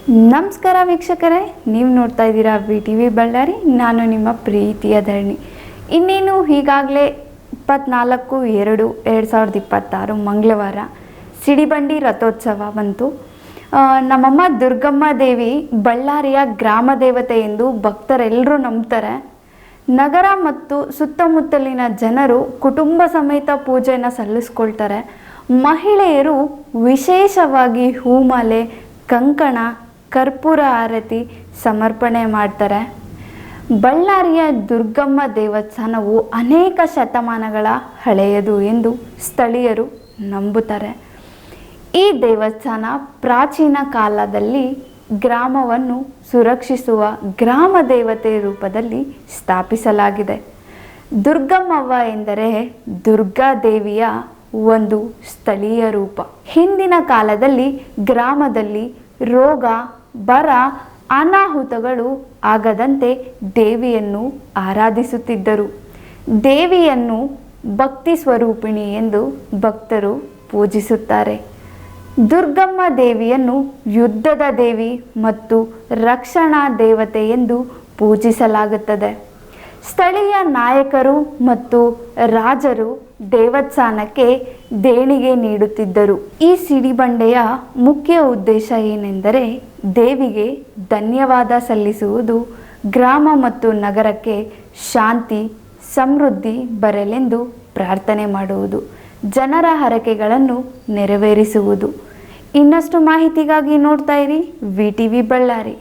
ನಮಸ್ಕಾರ ವೀಕ್ಷಕರೇ, ನೀವು ನೋಡ್ತಾ ಇದ್ದೀರಾ VTV ಬಳ್ಳಾರಿ. ನಾನು ನಿಮ್ಮ ಪ್ರೀತಿಯ ಧರಣಿ. ಇನ್ನೇನು ಈಗಾಗಲೇ 24/2/2026 ಮಂಗಳವಾರ ಸಿಡಿಬಂಡಿ ರಥೋತ್ಸವ ಬಂತು. ನಮ್ಮಮ್ಮ ದುರ್ಗಮ್ಮ ದೇವಿ ಬಳ್ಳಾರಿಯ ಗ್ರಾಮ ದೇವತೆ ಎಂದು ಭಕ್ತರೆಲ್ಲರೂ ನಂಬ್ತಾರೆ. ನಗರ ಮತ್ತು ಸುತ್ತಮುತ್ತಲಿನ ಜನರು ಕುಟುಂಬ ಸಮೇತ ಪೂಜೆಯನ್ನು ಸಲ್ಲಿಸ್ಕೊಳ್ತಾರೆ. ಮಹಿಳೆಯರು ವಿಶೇಷವಾಗಿ ಹೂಮಾಲೆ, ಕಂಕಣ, ಕರ್ಪೂರ ಆರತಿ ಸಮರ್ಪಣೆ ಮಾಡ್ತಾರೆ. ಬಳ್ಳಾರಿಯ ದುರ್ಗಮ್ಮ ದೇವಸ್ಥಾನವು ಅನೇಕ ಶತಮಾನಗಳ ಹಳೆಯದು ಎಂದು ಸ್ಥಳೀಯರು ನಂಬುತ್ತಾರೆ. ಈ ದೇವಸ್ಥಾನ ಪ್ರಾಚೀನ ಕಾಲದಲ್ಲಿ ಗ್ರಾಮವನ್ನು ಸುರಕ್ಷಿಸುವ ಗ್ರಾಮ ದೇವತೆ ರೂಪದಲ್ಲಿ ಸ್ಥಾಪಿಸಲಾಗಿದೆ. ದುರ್ಗಮ್ಮವ್ವ ಎಂದರೆ ದುರ್ಗಾದೇವಿಯ ಒಂದು ಸ್ಥಳೀಯ ರೂಪ. ಹಿಂದಿನ ಕಾಲದಲ್ಲಿ ಗ್ರಾಮದಲ್ಲಿ ರೋಗ, ಬರ, ಅನಾಹುತಗಳು ಆಗದಂತೆ ದೇವಿಯನ್ನು ಆರಾಧಿಸುತ್ತಿದ್ದರು. ದೇವಿಯನ್ನು ಭಕ್ತಿ ಸ್ವರೂಪಿಣಿ ಎಂದು ಭಕ್ತರು ಪೂಜಿಸುತ್ತಾರೆ. ದುರ್ಗಮ್ಮ ದೇವಿಯನ್ನು ಯುದ್ಧದ ದೇವಿ ಮತ್ತು ರಕ್ಷಣಾ ದೇವತೆ ಎಂದು ಪೂಜಿಸಲಾಗುತ್ತದೆ. ಸ್ಥಳೀಯ ನಾಯಕರು ಮತ್ತು ರಾಜರು ದೇವಸ್ಥಾನಕ್ಕೆ ದೇಣಿಗೆ ನೀಡುತ್ತಿದ್ದರು. ಈ ಸಿಡಿಬಂಡೆಯ ಮುಖ್ಯ ಉದ್ದೇಶ ಏನೆಂದರೆ ದೇವಿಗೆ ಧನ್ಯವಾದ ಸಲ್ಲಿಸುವುದು, ಗ್ರಾಮ ಮತ್ತು ನಗರಕ್ಕೆ ಶಾಂತಿ, ಸಮೃದ್ಧಿ ಬರಲೆಂದು ಪ್ರಾರ್ಥನೆ ಮಾಡುವುದು, ಜನರ ಹರಕೆಗಳನ್ನು ನೆರವೇರಿಸುವುದು. ಇನ್ನಷ್ಟು ಮಾಹಿತಿಗಾಗಿ ನೋಡ್ತಾ ಇರಿ VTV ಬಳ್ಳಾರಿ.